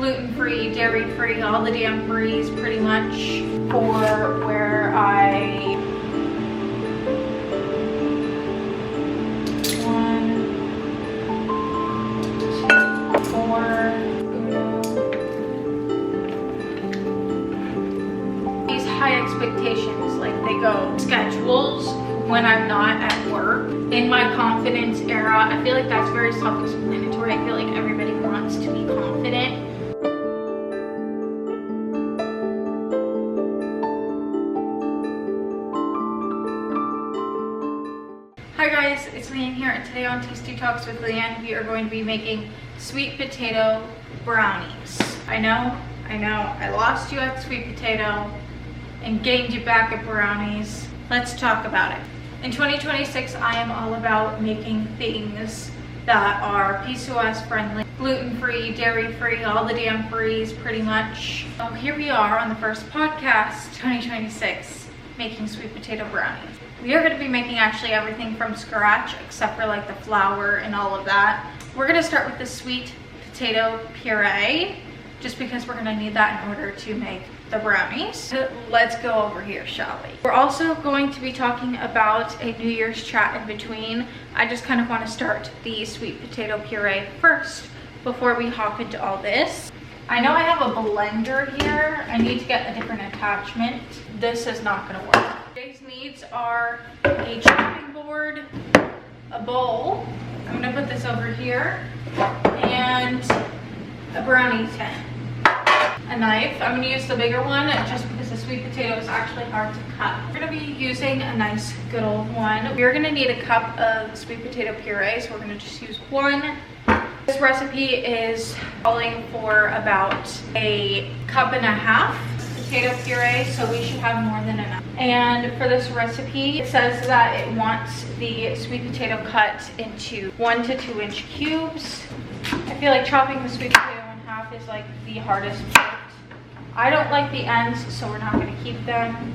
gluten-free, dairy-free, all the damn frees pretty much, for where I these high expectations, like they go schedules when I'm not at work. In my confidence era, I feel like that's very self-explanatory. I feel like everybody wants to be confident. Hi guys, it's Leanne here, and today on Tasty Talks with Leanne, we are going to be making sweet potato brownies. I know, I lost you at sweet potato and gained you back at brownies. Let's talk about it. In 2026, I am all about making things that are PCOS friendly, gluten-free, dairy-free, all the damn frees pretty much. So here we are on the first podcast, 2026, making sweet potato brownies. We are going to be making actually everything from scratch except for like the flour and all of that. We're going to start with the sweet potato puree just because we're going to need that in order to make the brownies. So let's go over here, shall we? We're also going to be talking about a New Year's chat in between. I just kind of want to start the sweet potato puree first before we hop into all this. I know I have a blender here. I need to get a different attachment. This is not going to work. Today's needs are a chopping board, a bowl, I'm going to put this over here, and a brownie tin. A knife. I'm going to use the bigger one just because the sweet potato is actually hard to cut. We're going to be using a nice good old one. We're going to need a cup of sweet potato puree, so we're going to just use one. This recipe is calling for about a cup and a half potato puree, so we should have more than enough. And for this recipe, it says that it wants the sweet potato cut into 1 to 2 inch cubes. I feel like chopping the sweet potato in half is like the hardest part. I don't like the ends, so we're not going to keep them.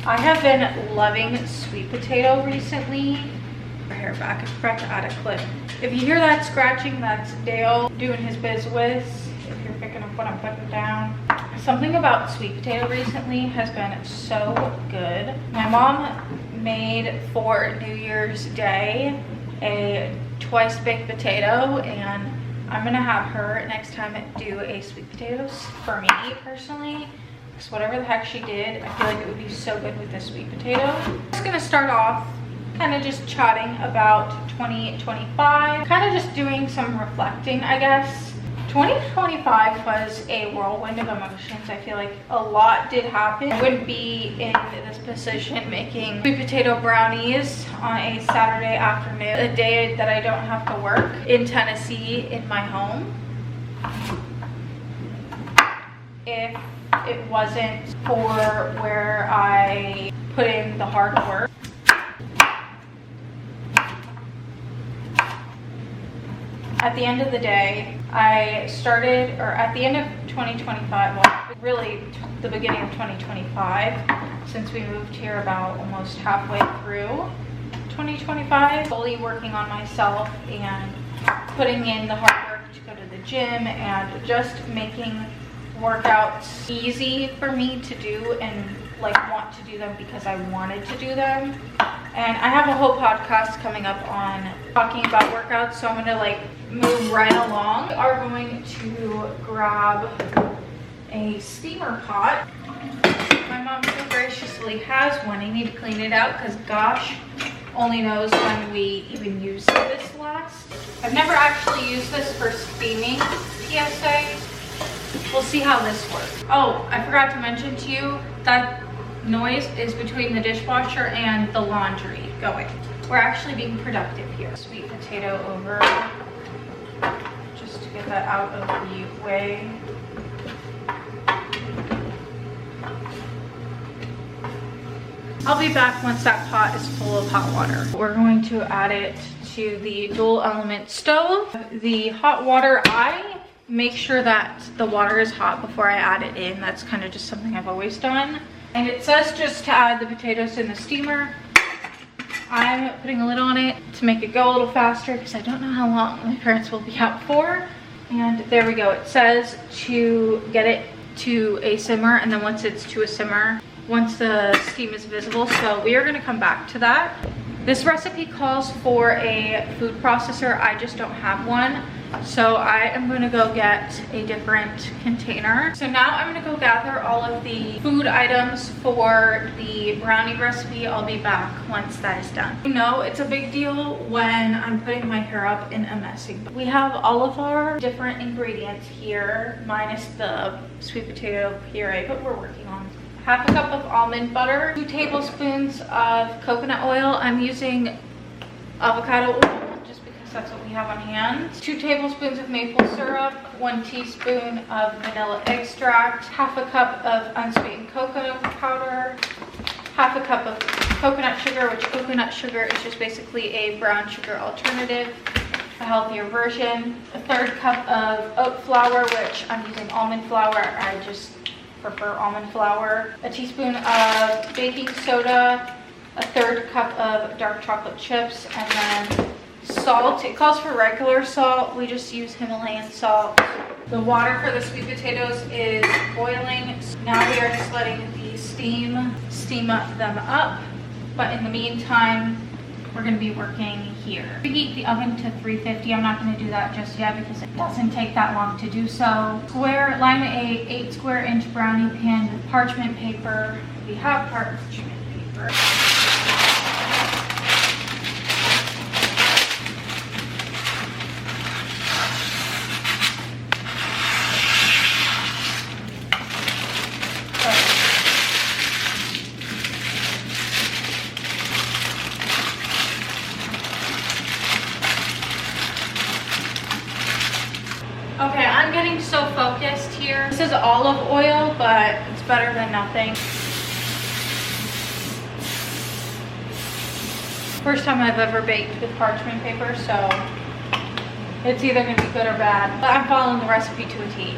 I have been loving sweet potato recently. Hair back, I forgot to add a clip. If you hear that scratching, that's Dale doing his biz whiz. If you're picking up what I'm putting down. Something about sweet potato recently has been so good. My mom made for New Year's Day a twice baked potato, and I'm gonna have her next time do a sweet potatoes for me personally. Because whatever the heck she did, I feel like it would be so good with this sweet potato. I'm just gonna start off kind of just chatting about 2025, kind of just doing some reflecting, I guess. 2025 was a whirlwind of emotions. I feel like a lot did happen. I wouldn't be in this position making sweet potato brownies on a Saturday afternoon, a day that I don't have to work in Tennessee in my home, if it wasn't for where I put in the hard work. At the end of the day, I started, or at the end of 2025, well, really the beginning of 2025, since we moved here about almost halfway through 2025, fully working on myself and putting in the hard work to go to the gym and just making workouts easy for me to do and like want to do them because I wanted to do them. And I have a whole podcast coming up on talking about workouts, so I'm gonna like move right along. We are going to grab a steamer pot. My mom so graciously has one. I need to clean it out because gosh only knows when we even used this last. I've never actually used this for steaming, PSA. We'll see how this works. Oh, I forgot to mention to you that noise is between the dishwasher and the laundry going. We're actually being productive here. Sweet potato over, just to get that out of the way. I'll be back once that pot is full of hot water. We're going to add it to the dual element stove. The hot water, I make sure that the water is hot before I add it in. That's kind of just something I've always done. And it says just to add the potatoes in the steamer. I'm putting a lid on it to make it go a little faster because I don't know how long my parents will be out for. And there we go. It says to get it to a simmer, and then once it's to a simmer, once the steam is visible. So we are going to come back to that. This recipe calls for a food processor. I just don't have one. So I am going to go get a different container. So now I'm going to go gather all of the food items for the brownie recipe. I'll be back once that is done. You know, it's a big deal when I'm putting my hair up in a messing bowl. We have all of our different ingredients here, minus the sweet potato puree, but we're working on it. Half a cup of almond butter, 2 tablespoons of coconut oil. I'm using avocado oil just because that's what we have on hand. 2 tablespoons of maple syrup, 1 teaspoon of vanilla extract, half a cup of unsweetened coconut powder, half a cup of coconut sugar, which coconut sugar is just basically a brown sugar alternative, a healthier version, a 1/3 cup of oat flour, which I'm using almond flour. I just prefer almond flour, a teaspoon of baking soda, a 1/3 cup of dark chocolate chips, and then salt. It calls for regular salt. We just use Himalayan salt. The water for the sweet potatoes is boiling. Now we are just letting the steam them up. But in the meantime, we're going to be working here. Preheat the oven to 350. I'm not going to do that just yet because it doesn't take that long to do so. Line a 8 square inch brownie pan with parchment paper. We have parchment paper. Okay, I'm getting so focused here. This is olive oil, but it's better than nothing. First time I've ever baked with parchment paper, so it's either gonna be good or bad. But I'm following the recipe to a T.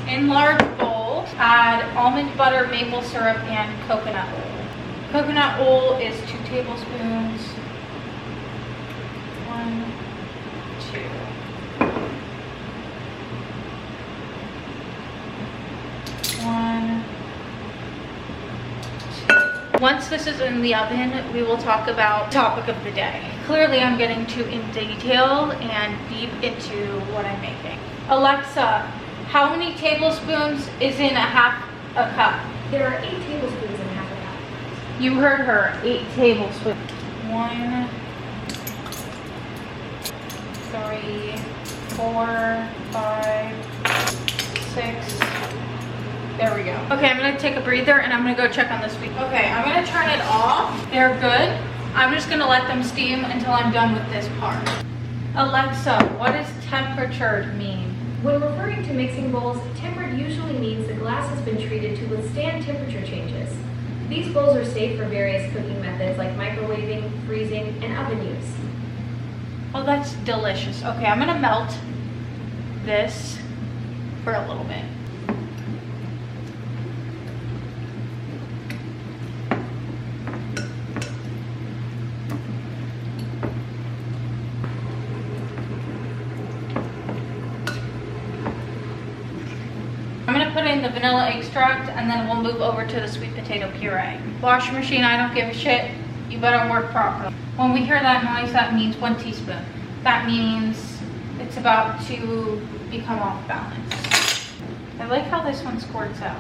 In large bowl, add almond butter, maple syrup, and coconut oil. Coconut oil is 2 tablespoons. 1, 2. Once this is in the oven, we will talk about topic of the day. Clearly, I'm getting too in detail and deep into what I'm making. Alexa, how many tablespoons is in a cup? There are 8 tablespoons in half a cup. You heard her, 8 tablespoons. 1, 3, 4, 5, 6. There we go. Okay, I'm gonna take a breather and I'm gonna go check on the sweet. Okay, I'm gonna turn it off. They're good. I'm just gonna let them steam until I'm done with this part. Alexa, what does temperatured mean? When referring to mixing bowls, tempered usually means the glass has been treated to withstand temperature changes. These bowls are safe for various cooking methods like microwaving, freezing, and oven use. Oh, that's delicious. Okay, I'm gonna melt this for a little bit. I'm gonna put in the vanilla extract and then we'll move over to the sweet potato puree. Washing machine, I don't give a shit. You better work properly. When we hear that noise, that means 1 teaspoon. That means it's about to become off balance. I like how this one squirts out.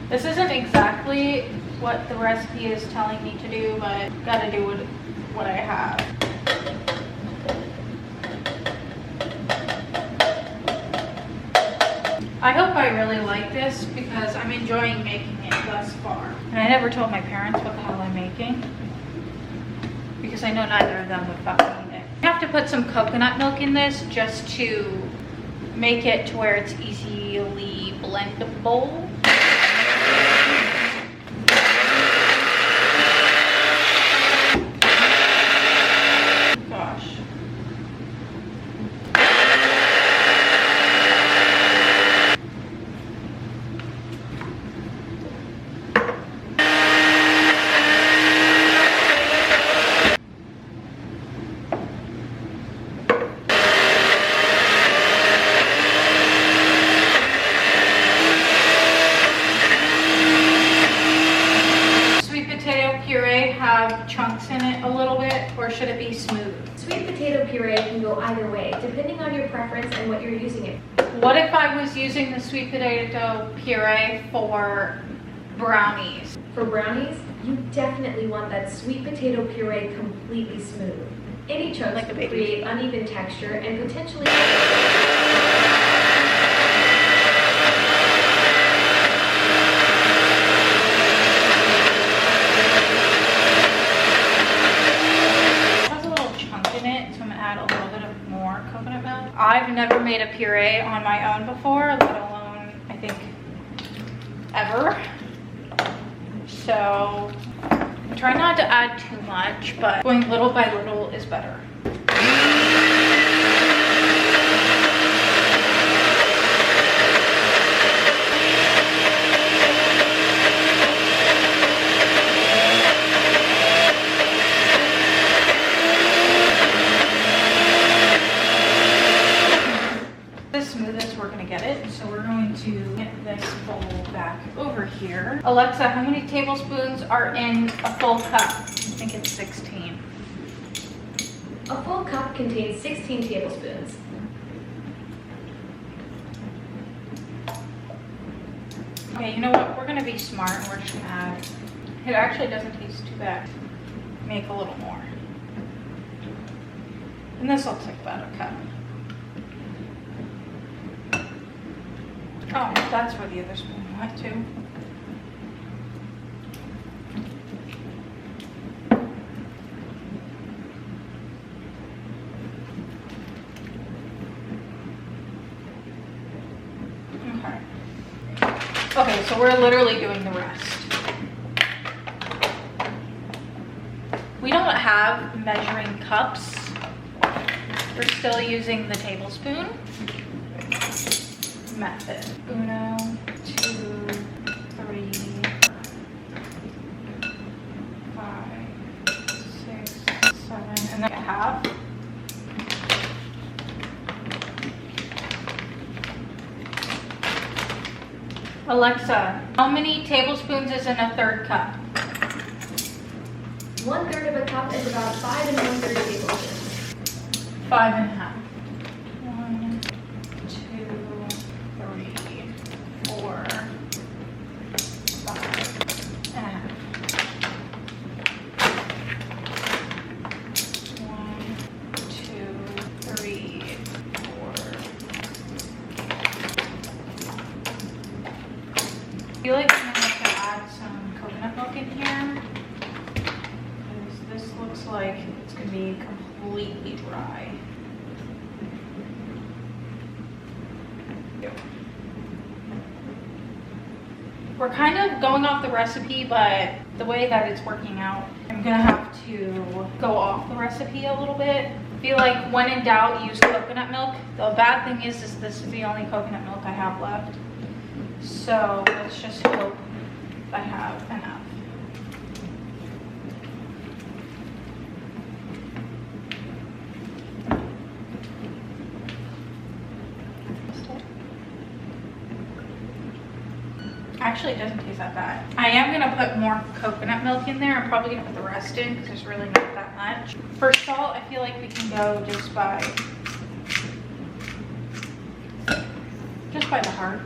This isn't exactly what the recipe is telling me to do, but gotta do what I have. I hope I really like this because I'm enjoying making it thus far. And I never told my parents what the hell I'm making because I know neither of them would fucking eat it. I have to put some coconut milk in this just to make it to where it's easily blendable. pretty smooth. Sweet potato puree can go either way, depending on your preference and what you're using it for. What if I was using the sweet potato puree for brownies? For brownies, you definitely want that sweet potato puree completely smooth. Any chunks Like a could baby. create uneven texture and potentially... I've never made a puree on my own before, let alone, I think, ever. So, try not to add too much, but going little by little is better. Here. Alexa, how many tablespoons are in a full cup? I think it's 16. A full cup contains 16 tablespoons. Okay, you know what? We're gonna be smart and we're just gonna add. It actually doesn't taste too bad. Make a little more. And this looks like about a cup. Oh, that's where the other spoon went to. Okay, so we're literally doing the rest. We don't have measuring cups. We're still using the tablespoon method. 1, 2, 3, 5, 6, 7, and then a half. Alexa, how many tablespoons is in a third cup? 1/3 of a cup is about 5 1/3 tablespoons. 5 1/2. 1, 2, 3, 4, 5 1/2. 1, 2, 3, 4. I feel like I'm gonna have to add some coconut milk in here because this looks like it's gonna be completely dry. We're kind of going off the recipe, but the way that it's working out, I'm gonna have to go off the recipe a little bit. I feel like when in doubt, use coconut milk. The bad thing is this is the only coconut milk I have left. So let's just hope I have enough. Actually, it doesn't taste that bad. I am gonna put more coconut milk in there. I'm probably gonna put the rest in because there's really not that much. For salt, I feel like we can go just by the heart.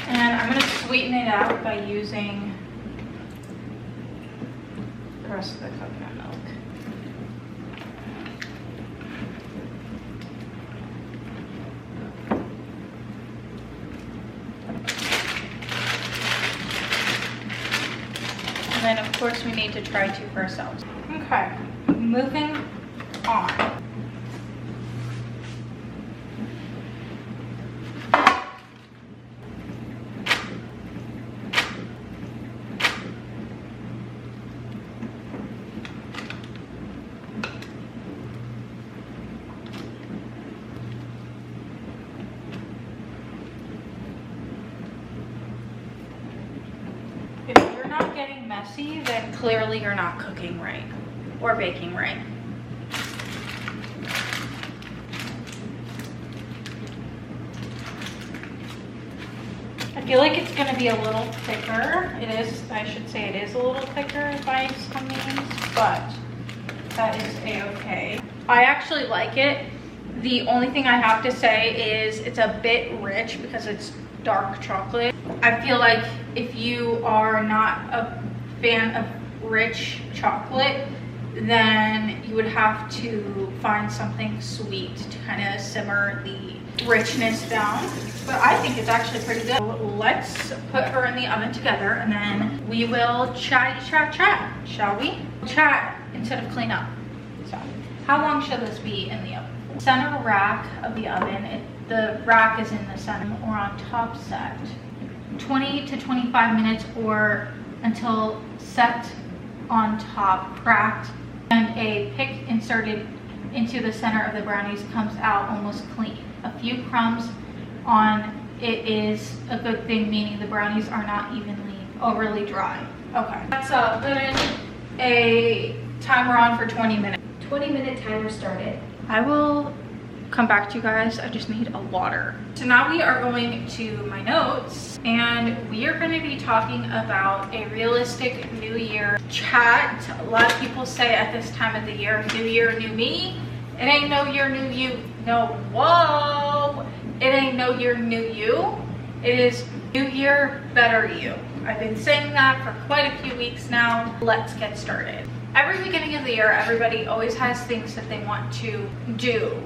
And I'm gonna sweeten it out by using the rest of the coconut milk. And then of course we need to try two for ourselves. Okay, moving on. If you're not getting messy, then clearly you're not cooking right or baking right. feel like it's gonna be a little thicker. It is, I should say it is a little thicker by some means, but that is a-okay. I actually like it. The only thing I have to say is it's a bit rich because it's dark chocolate. I feel like if you are not a fan of rich chocolate, then you would have to find something sweet to kind of simmer the richness down. But I think it's actually pretty good. So let's put her in the oven together and then we will chat, shall we? Chat instead of clean up. So how long should this be in the oven? Center rack of the oven. The rack is in the center or on top set. 20 to 25 minutes or until set on top, cracked, and a pick inserted into the center of the brownies comes out almost clean. A few crumbs on it is a good thing, meaning the brownies are not overly dry. Okay, let's put a timer on for 20 minutes. 20-minute timer started. I will come back to you guys. I just need a water. So now we are going to my notes and we are going to be talking about a realistic new year chat. A lot of people say at this time of the year, new year, new me. It ain't no year, new you. No, whoa. It ain't no year, new you. It is new year, better you. I've been saying that for quite a few weeks now. Let's get started. Every beginning of the year, everybody always has things that they want to do.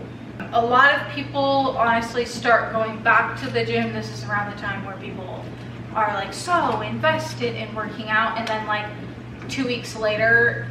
A lot of people honestly start going back to the gym. This is around the time where people are like so invested in working out, and then like 2 weeks later,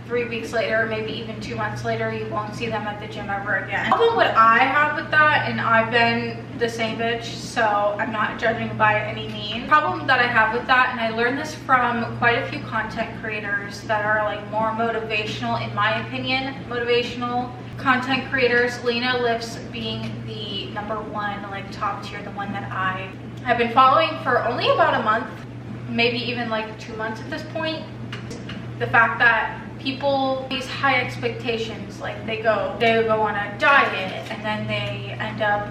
3 weeks later, maybe even 2 months later, you won't see them at the gym ever again. Problem what I have with that, and I've been the same bitch, so I'm not judging by any means. Problem that I have with that, and I learned this from quite a few content creators that are like more motivational, in my opinion, motivational content creators, Lena Lifts being the #1, like top tier, the one that I have been following for only about a month, maybe even like 2 months at this point. The fact that people, these high expectations, like they go on a diet and then they end up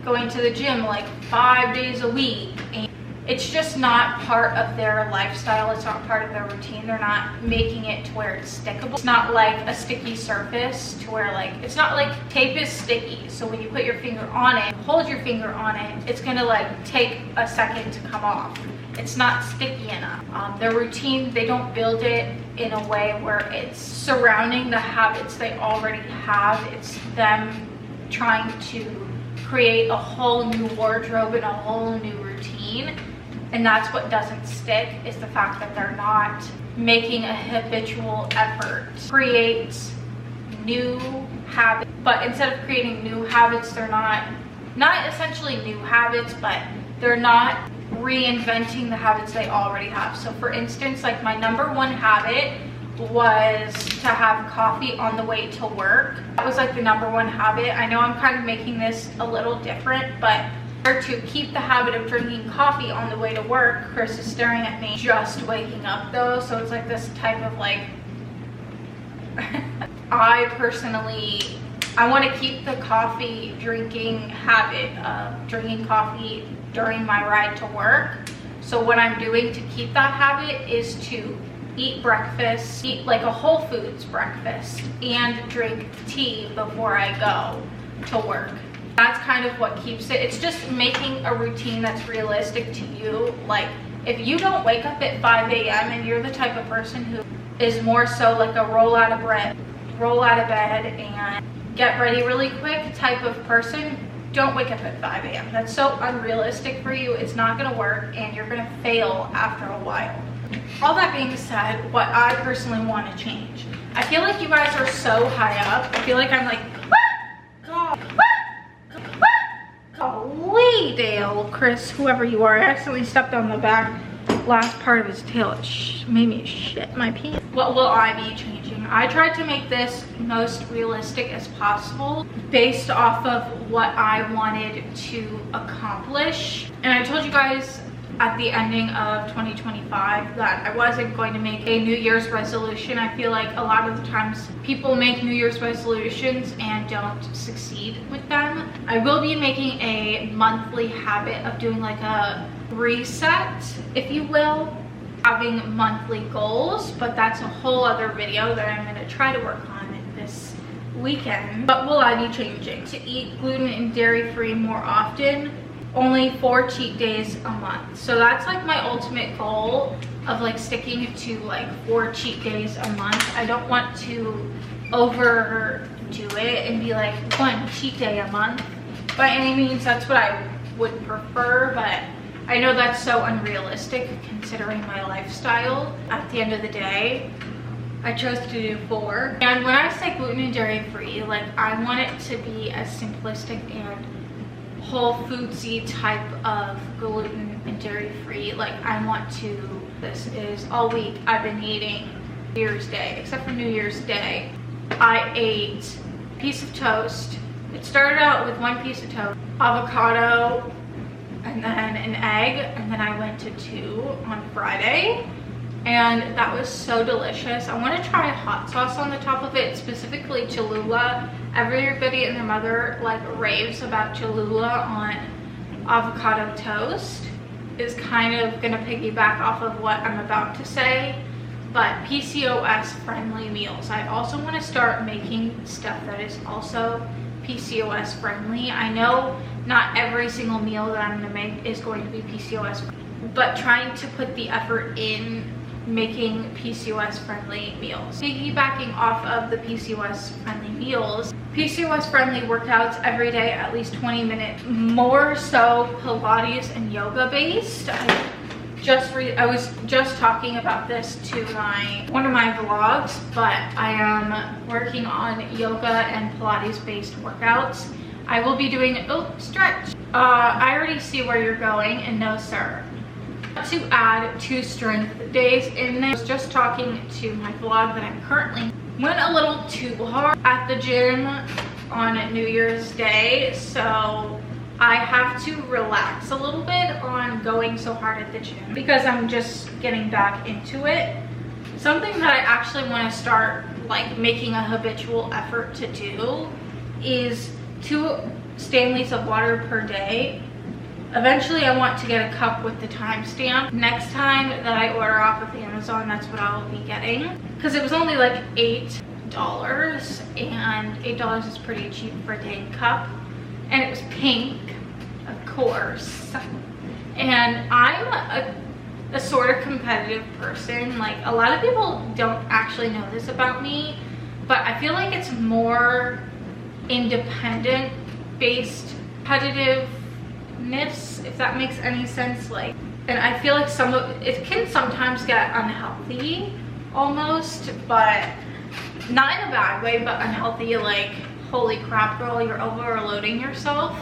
going to the gym like 5 days a week, and it's just not part of their lifestyle. It's not part of their routine. They're not making it to where it's stickable. It's not like a sticky surface to where like, it's not like tape is sticky. So when you put your finger on it, hold your finger on it, it's gonna like take a second to come off. It's not sticky enough. Their routine, they don't build it in a way where it's surrounding the habits they already have. It's them trying to create a whole new wardrobe and a whole new routine. And that's what doesn't stick, is the fact that they're not making a habitual effort to create new habits. But instead of creating new habits, they're not essentially new habits, but they're not reinventing the habits they already have. So for instance, like my #1 habit was to have coffee on the way to work. That was like the #1 habit. I know I'm kind of making this a little different, but to keep the habit of drinking coffee on the way to work, Chris is staring at me, just waking up though, so it's like this type of like I personally, I want to keep the coffee drinking habit of drinking coffee during my ride to work. So what I'm doing to keep that habit is to eat breakfast, eat like a Whole Foods breakfast, and drink tea before I go to work. That's kind of what keeps it. It's just making a routine that's realistic to you. Like if you don't wake up at 5 a.m. and you're the type of person who is more so like a roll out of bed and get ready really quick type of person, don't wake up at 5 a.m. That's so unrealistic for you. It's not gonna work and you're gonna fail after a while. All that being said, what I personally want to change, I feel like you guys are so high up. I feel like I'm like, God, golly, Dale, Chris, whoever you are. I accidentally stepped on the last part of his tail. It made me shit my pants. What will I be changing? I tried to make this most realistic as possible based off of what I wanted to accomplish. And I told you guys at the ending of 2025 that I wasn't going to make a New Year's resolution. I feel like a lot of the times people make New Year's resolutions and don't succeed with them. I will be making a monthly habit of doing like a reset, if you will, having monthly goals, but that's a whole other video that I'm going to try to work on this weekend. But will I be changing to eat gluten and dairy free more often? Only 4 cheat days a month. So that's like my ultimate goal of like sticking to like 4 cheat days a month. I don't want to overdo it and be like 1 cheat day a month by any means. That's what I would prefer, but I know that's so unrealistic considering my lifestyle. At the end of the day, I chose to do 4. And when I say gluten and dairy free, like I want it to be as simplistic and whole foodsy type of gluten and dairy free. Like I want to, this is all week I've been eating New Year's Day, except for New Year's Day. I ate a piece of toast. It started out with 1 piece of toast, avocado, and then an egg, and then I went to 2 on Friday. And that was so delicious. I want to try hot sauce on the top of it, specifically Cholula. Everybody and their mother like raves about Cholula on avocado toast. Is kind of gonna piggyback off of what I'm about to say, but PCOS friendly meals. I also want to start making stuff that is also PCOS friendly. I know not every single meal that I'm gonna make is going to be PCOS friendly, but trying to put the effort in making PCOS friendly meals. Piggybacking off of the PCOS friendly meals, PCOS friendly workouts every day, at least 20 minutes, more so Pilates and yoga based. I was just talking about this to one of my vlogs, but I am working on yoga and Pilates based workouts. I will be doing, stretch. I already see where you're going, and no sir. To add 2 strength days in there. I was just talking to my vlog that I'm currently went a little too hard at the gym on New Year's Day, so I have to relax a little bit on going so hard at the gym because I'm just getting back into it. Something that I actually want to start like making a habitual effort to do is 2 Stanleys of water per day. Eventually I want to get a cup with the timestamp. Next time that I order off of Amazon, that's what I will be getting, because it was only like $8, and $8 is pretty cheap for a dang cup, and it was pink, of course. And I'm a sort of competitive person. Like a lot of people don't actually know this about me, but I feel like it's more independent based competitive, if that makes any sense. Like, and I feel like some of it can sometimes get unhealthy almost, but not in a bad way, but unhealthy, like holy crap girl, you're overloading yourself.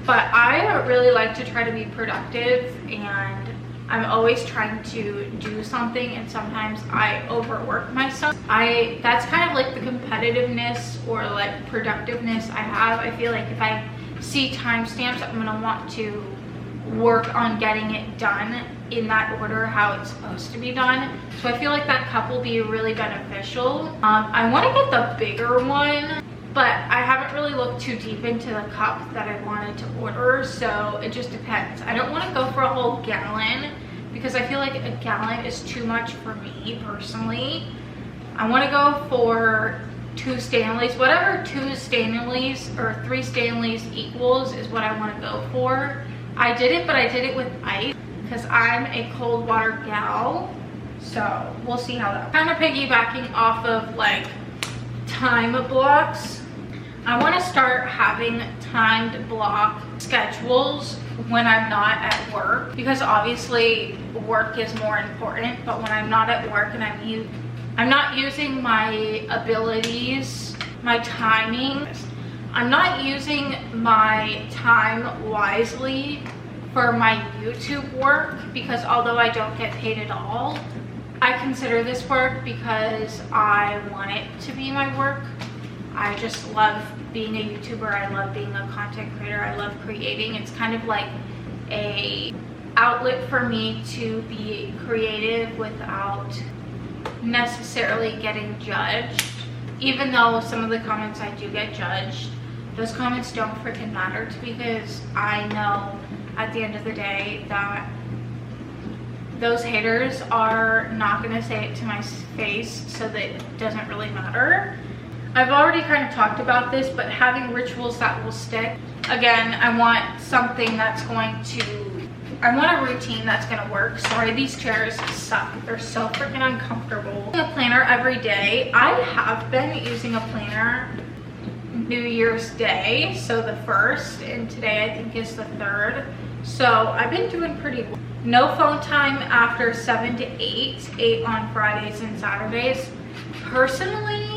But I really like to try to be productive, and I'm always trying to do something, and sometimes I overwork myself. That's kind of like the competitiveness or like productiveness I have. I feel like if I see timestamps, I'm gonna want to work on getting it done in that order how it's supposed to be done. So I feel like that cup will be really beneficial. I want to get the bigger one, but I haven't really looked too deep into the cup that I wanted to order, so it just depends. I don't want to go for a whole gallon because I feel like a gallon is too much for me personally. I want to go for 2 Stanleys, whatever 2 Stanleys or 3 Stanleys equals is what I want to go for. I did it, but I did it with ice because I'm a cold water gal, so we'll see how that. Kind of piggybacking off of like time blocks, I want to start having timed block schedules when I'm not at work, because obviously work is more important, but when I'm not at work and I'm not using my abilities, my timing, I'm not using my time wisely for my YouTube work, because although I don't get paid at all, I consider this work because I want it to be my work. I just love being a YouTuber. I love being a content creator. I love creating. It's kind of like a outlet for me to be creative without necessarily getting judged. Even though some of the comments I do get judged, those comments don't freaking matter to me, because I know at the end of the day that those haters are not going to say it to my face, so that it doesn't really matter. I've already kind of talked about this, but having rituals that will stick. Again, I want something that's going to, I want a routine that's going to work. Sorry, these chairs suck. They're so freaking uncomfortable. A planner every day. I have been using a planner New Year's Day, so the 1st, and today I think is the 3rd. So I've been doing pretty well. No phone time after 7 to 8 on Fridays and Saturdays. Personally,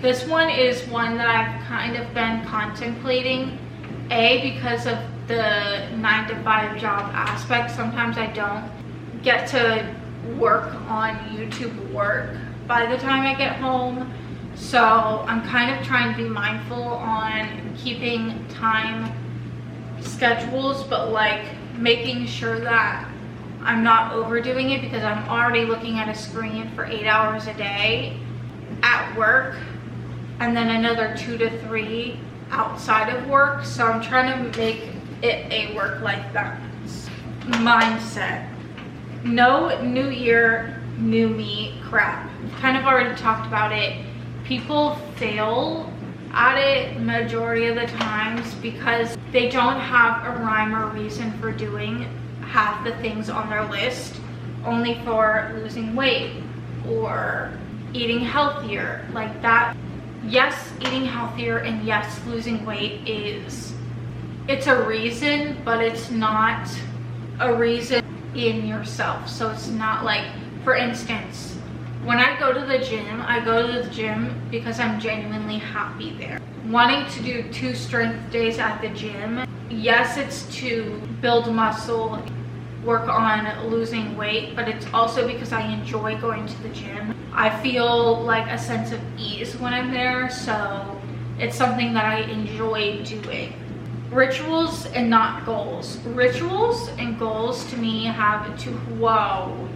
this one is one that I've kind of been contemplating. Because of the 9 to 5 job aspect. Sometimes I don't get to work on YouTube work by the time I get home. So I'm kind of trying to be mindful on keeping time schedules, but like making sure that I'm not overdoing it, because I'm already looking at a screen for 8 hours a day at work, and then another 2 to 3 outside of work. So I'm trying to make it a work-life balance mindset. No new year, new me crap. Kind of already talked about it. People fail at it majority of the times because they don't have a rhyme or reason for doing half the things on their list, only for losing weight or eating healthier. Like that. Yes, eating healthier, and yes, losing weight it's a reason, but it's not a reason in yourself. So it's not like, for instance, when I go to the gym, I go to the gym because I'm genuinely happy there. Wanting to do 2 strength days at the gym, yes, it's to build muscle, work on losing weight, but it's also because I enjoy going to the gym. I feel like a sense of ease when I'm there, so it's something that I enjoy doing. Rituals and not goals. Rituals and goals to me have two, whoa,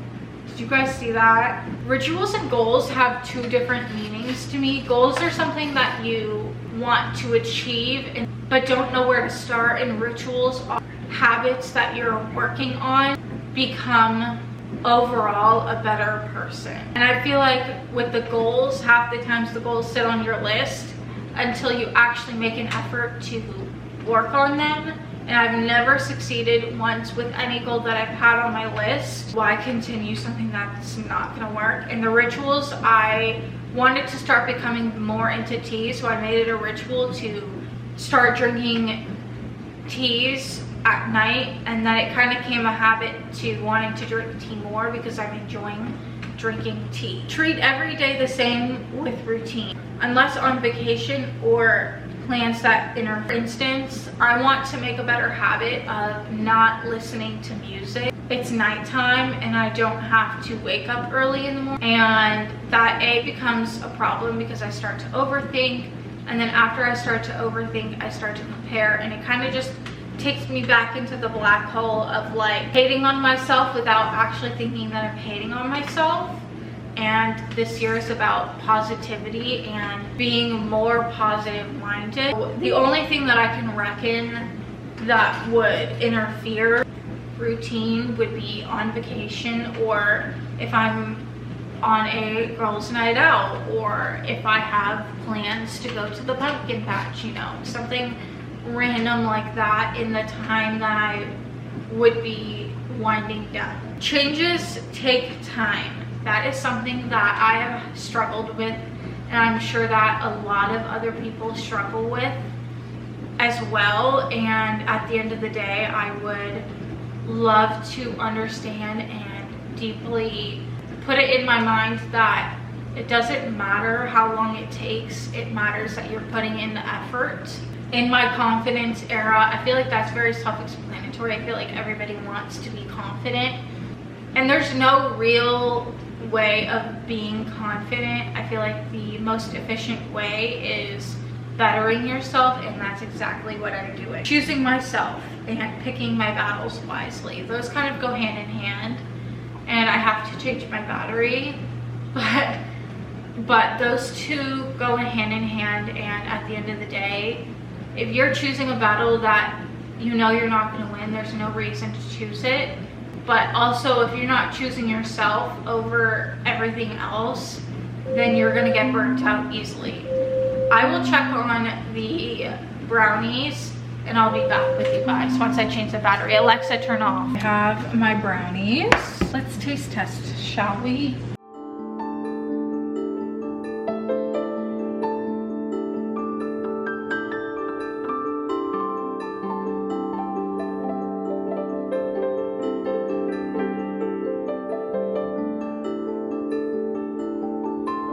did you guys see that? Rituals and goals have 2 different meanings to me. Goals are something that you want to achieve but don't know where to start, and rituals are habits that you're working on become overall a better person. And I feel like with the goals, half the times the goals sit on your list until you actually make an effort to work on them. And I've never succeeded once with any goal that I've had on my list. Why continue something that's not gonna work? And the rituals, I wanted to start becoming more into tea, so I made it a ritual to start drinking teas at night, and then it kind of became a habit to wanting to drink tea more because I'm enjoying drinking tea. Treat every day the same with routine, unless on vacation or plans that interfere. For instance, I want to make a better habit of not listening to music. It's nighttime and I don't have to wake up early in the morning, and that becomes a problem because I start to overthink, and then after I start to overthink, I start to compare, and it kind of just takes me back into the black hole of like hating on myself without actually thinking that I'm hating on myself. And this year is about positivity and being more positive minded. The only thing that I can reckon that would interfere routine would be on vacation, or if I'm on a girls' night out, or if I have plans to go to the pumpkin patch, you know, something random like that in the time that I would be winding down. Changes take time. That is something that I have struggled with, and I'm sure that a lot of other people struggle with as well. And at the end of the day, I would love to understand and deeply put it in my mind that it doesn't matter how long it takes, it matters that you're putting in the effort. In my confidence era, I feel like that's very self-explanatory. I feel like everybody wants to be confident, and there's no real way of being confident. I feel like the most efficient way is bettering yourself, and that's exactly what I'm doing. Choosing myself. and picking my battles wisely. Those kind of go hand in hand, and I have to change my battery, but those two go hand in hand. And at the end of the day, if you're choosing a battle that you know you're not going to win, there's no reason to choose it. But also, if you're not choosing yourself over everything else, then you're going to get burnt out easily. I will check on the brownies and I'll be back with you guys once I change the battery. Alexa, turn off. I have my brownies. Let's taste test, shall we?